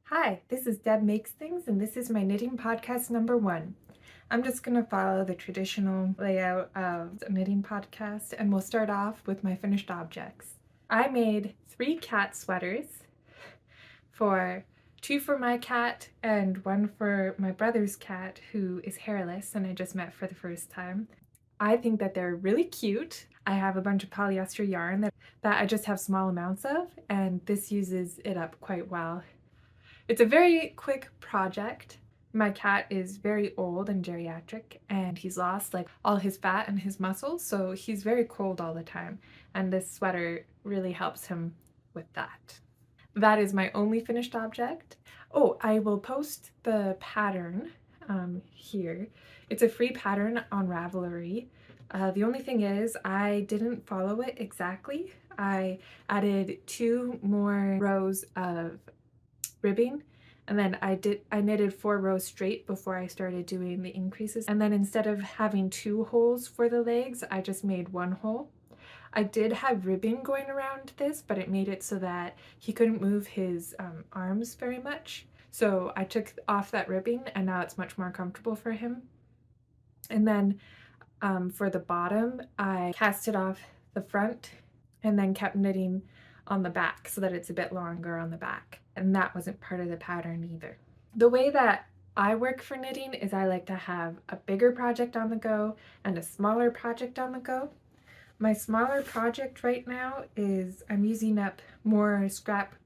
Hi, this is Deb Makes Things, and this is my knitting podcast number 1. I'm just going to follow the traditional layout of a knitting podcast, and we'll start off with my finished objects. I made 3 cat sweaters, for 2 for my cat and 1 for my brother's cat, who is hairless and I just met for the first time. I think that they're really cute. I have a bunch of polyester yarn that I just have small amounts of, and this uses it up quite well. It's a very quick project. My cat is very old and geriatric, and he's lost like all his fat and his muscles, so he's very cold all the time, and this sweater really helps him with that. That is my only finished object. Oh, I will post the pattern here. It's a free pattern on Ravelry. The only thing is I didn't follow it exactly. I added 2 more rows of ribbing, and then I knitted 4 rows straight before I started doing the increases, and then instead of having 2 holes for the legs, I just made 1 hole. I did have ribbon going around this, but it made it so that he couldn't move his arms very much, so I took off that ribbing and now it's much more comfortable for him. And then for the bottom, I casted off the front and then kept knitting on the back so that it's a bit longer on the back. And that wasn't part of the pattern either. The way that I work for knitting is I like to have a bigger project on the go and a smaller project on the go. My smaller project right now is I'm using up more scrap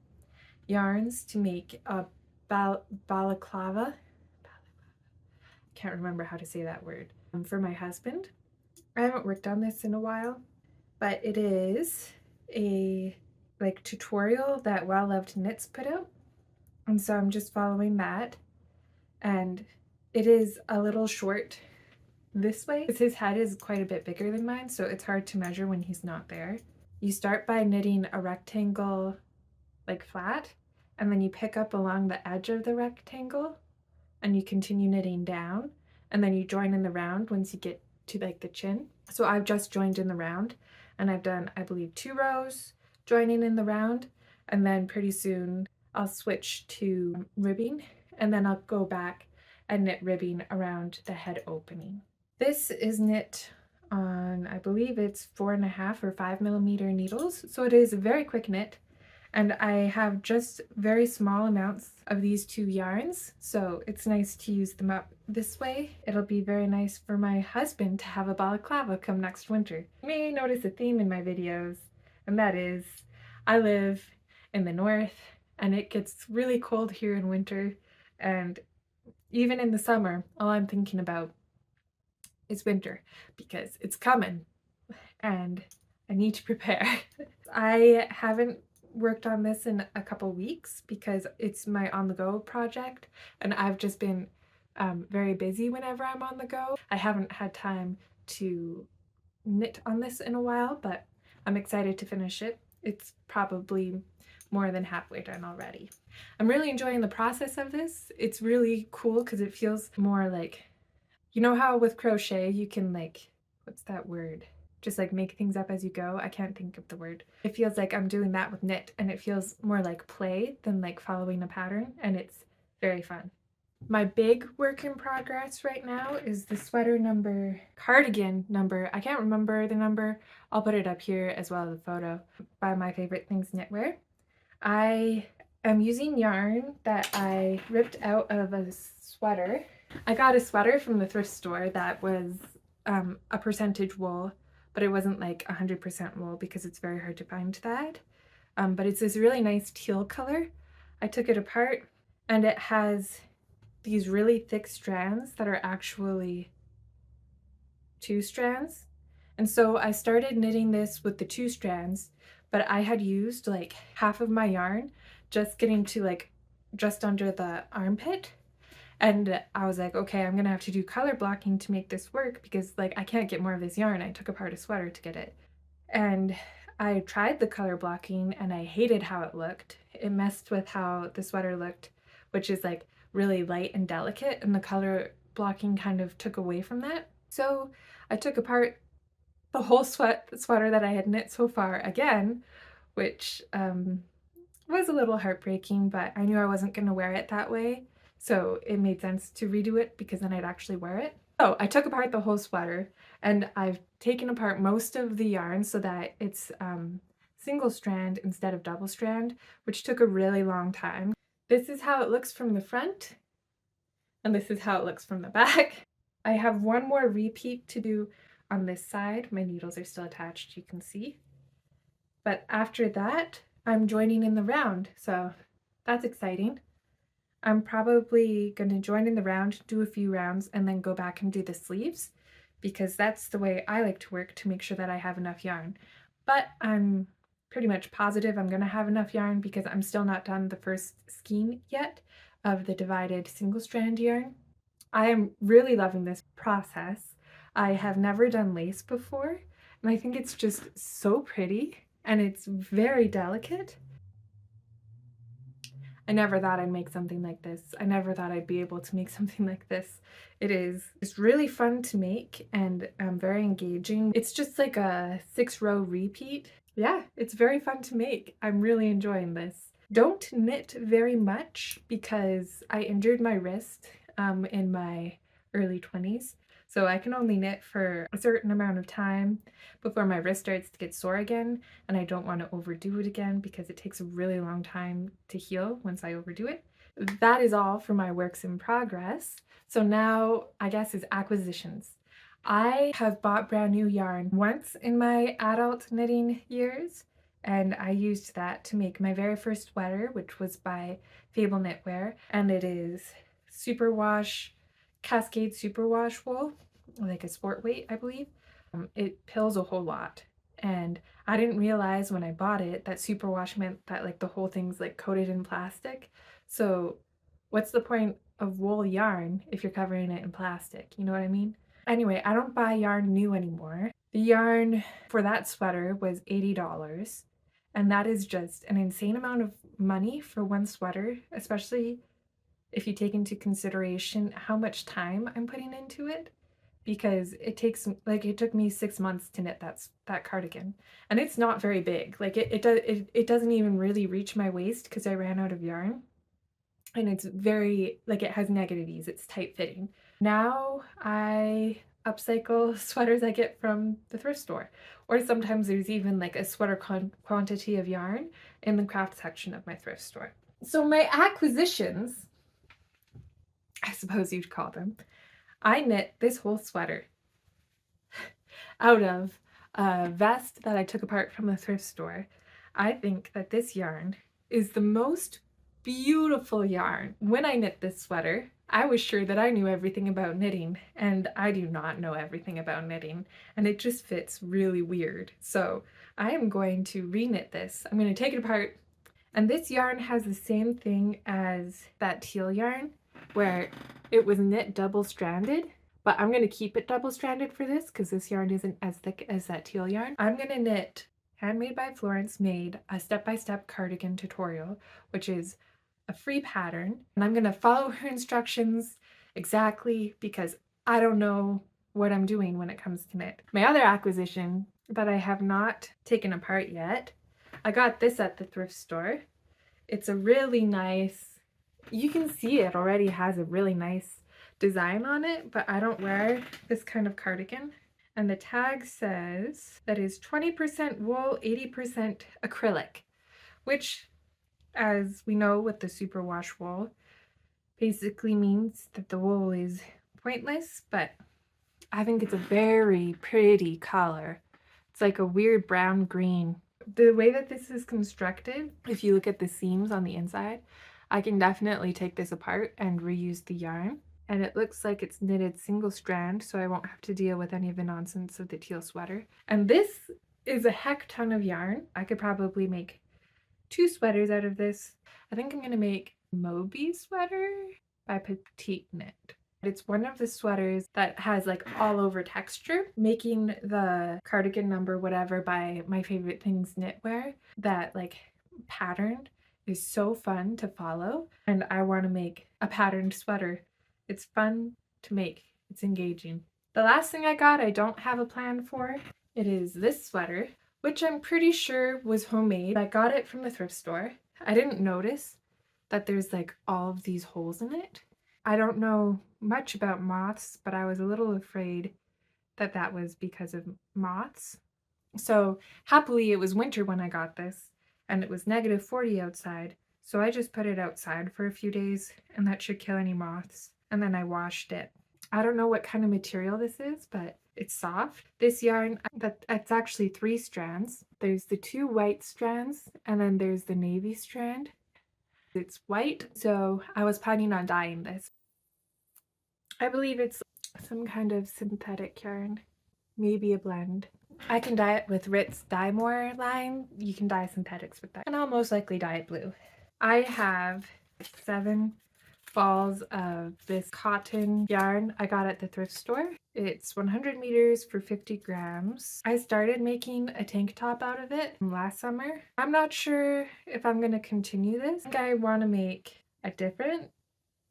yarns to make a balaclava. Can't remember how to say that word. For my husband. I haven't worked on this in a while, but it is a tutorial that Well Loved Knits put out. And so I'm just following that. And it is a little short this way because his head is quite a bit bigger than mine, so it's hard to measure when he's not there. You start by knitting a rectangle like flat, and then you pick up along the edge of the rectangle and you continue knitting down, and then you join in the round once you get to like the chin. So I've just joined in the round, and I've done, I believe, 2 rows joining in the round, and then pretty soon I'll switch to ribbing, and then I'll go back and knit ribbing around the head opening. This is knit on, I believe it's 4.5 or 5mm needles, so it is a very quick knit, and I have just very small amounts of these 2 yarns, so it's nice to use them up this way. It'll be very nice for my husband to have a balaclava come next winter. You may notice a theme in my videos, and that is I live in the north and it gets really cold here in winter, and even in the summer, all I'm thinking about is winter because it's coming and I need to prepare. I haven't worked on this in a couple weeks because it's my on the go project, and I've just been very busy whenever I'm on the go. I haven't had time to knit on this in a while, but I'm excited to finish it. It's probably more than halfway done already. I'm really enjoying the process of this. It's really cool because it feels more like, you know how with crochet you can like, what's that word? Just like make things up as you go. I can't think of the word. It feels like I'm doing that with knit, and it feels more like play than like following a pattern, and it's very fun. My big work in progress right now is the cardigan number. I can't remember the number. I'll put it up here as well as a photo by My Favorite Things Knitwear. I am using yarn that I ripped out of a sweater. I got a sweater from the thrift store that was a percentage wool, but it wasn't like 100% wool because it's very hard to find that. But it's this really nice teal color. I took it apart, and it has these really thick strands that are actually 2 strands. And so I started knitting this with the 2 strands, but I had used like half of my yarn just getting to like just under the armpit. And I was like, okay, I'm gonna have to do color blocking to make this work because like I can't get more of this yarn. I took apart a sweater to get it. And I tried the color blocking and I hated how it looked. It messed with how the sweater looked, which is like really light and delicate, and the color blocking kind of took away from that. So I took apart the whole sweater that I had knit so far again, which was a little heartbreaking, but I knew I wasn't going to wear it that way. So it made sense to redo it because then I'd actually wear it. So I took apart the whole sweater and I've taken apart most of the yarn so that it's single strand instead of double strand, which took a really long time. This is how it looks from the front and this is how it looks from the back. I have one more repeat to do on this side. My needles are still attached, you can see. But after that, I'm joining in the round, so that's exciting. I'm probably going to join in the round, do a few rounds, and then go back and do the sleeves because that's the way I like to work to make sure that I have enough yarn. But I'm pretty much positive I'm going to have enough yarn because I'm still not done the first skein yet of the divided single strand yarn. I am really loving this process. I have never done lace before, and I think it's just so pretty and it's very delicate. I never thought I'd make something like this. I never thought I'd be able to make something like this. It's really fun to make and very engaging. It's just like a 6-row repeat. Yeah, it's very fun to make. I'm really enjoying this. Don't knit very much because I injured my wrist in my early 20s. So I can only knit for a certain amount of time before my wrist starts to get sore again, and I don't want to overdo it again because it takes a really long time to heal once I overdo it. That is all for my works in progress. So now I guess is acquisitions. I have bought brand new yarn once in my adult knitting years, and I used that to make my very first sweater, which was by Fable Knitwear, and it is superwash Cascade superwash wool, like a sport weight, I believe. It pills a whole lot, and I didn't realize when I bought it that superwash meant that like the whole thing's like coated in plastic. So what's the point of wool yarn if you're covering it in plastic? You know what I mean? Anyway, I don't buy yarn new anymore. The yarn for that sweater was $80, and that is just an insane amount of money for one sweater, especially if you take into consideration how much time I'm putting into it, because it took me 6 months to knit that cardigan, and it's not very big. Like it doesn't even really reach my waist because I ran out of yarn, and it's very like it has negative ease. It's tight fitting. Now I upcycle sweaters I get from the thrift store, or sometimes there's even like a sweater quantity of yarn in the craft section of my thrift store. So my acquisitions, I suppose you'd call them. I knit this whole sweater out of a vest that I took apart from the thrift store. I think that this yarn is the most beautiful yarn. When I knit this sweater, I was sure that I knew everything about knitting, and I do not know everything about knitting, and it just fits really weird. So I am going to re-knit this. I'm going to take it apart, and this yarn has the same thing as that teal yarn, where it was knit double-stranded, but I'm going to keep it double-stranded for this because this yarn isn't as thick as that teal yarn. I'm going to knit Handmade by Florence Made, a step-by-step cardigan tutorial, which is a free pattern, and I'm going to follow her instructions exactly because I don't know what I'm doing when it comes to knit. My other acquisition that I have not taken apart yet, I got this at the thrift store. It's a really nice, you can see it already has a really nice design on it, but I don't wear this kind of cardigan. And the tag says that is 20% wool, 80% acrylic, which, as we know with the superwash wool, basically means that the wool is pointless, but I think it's a very pretty color. It's like a weird brown green. The way that this is constructed, if you look at the seams on the inside, I can definitely take this apart and reuse the yarn. And it looks like it's knitted single strand, so I won't have to deal with any of the nonsense of the teal sweater. And this is a heck ton of yarn. I could probably make 2 sweaters out of this. I think I'm gonna make Moby sweater by Petite Knit. It's one of the sweaters that has like all over texture, making the cardigan number whatever by My Favorite Things Knitwear. That like pattern is so fun to follow, and I want to make a patterned sweater. It's fun to make. It's engaging. The last thing I got, I don't have a plan for. It is this sweater, which I'm pretty sure was homemade. I got it from the thrift store. I didn't notice that there's like all of these holes in it. I don't know much about moths, but I was a little afraid that that was because of moths. So happily it was winter when I got this, and it was -40 outside. So I just put it outside for a few days, and that should kill any moths. And then I washed it. I don't know what kind of material this is, but it's soft. This yarn, it's actually 3 strands. There's the 2 white strands, and then there's the navy strand. It's white, so I was planning on dyeing this. I believe it's some kind of synthetic yarn, maybe a blend. I can dye it with Ritz Dye More line. You can dye synthetics with that. And I'll most likely dye it blue. I have 7 balls of this cotton yarn I got at the thrift store. It's 100 meters for 50 grams. I started making a tank top out of it last summer. I'm not sure if I'm going to continue this. I think I want to make a different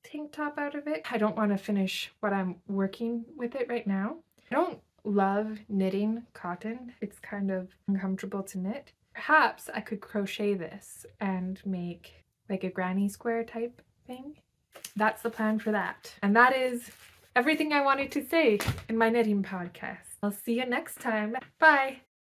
tank top out of it. I don't want to finish what I'm working with it right now. I don't love knitting cotton. It's kind of uncomfortable to knit. Perhaps I could crochet this and make like a granny square type thing. That's the plan for that. And that is everything I wanted to say in my knitting podcast. I'll see you next time. Bye.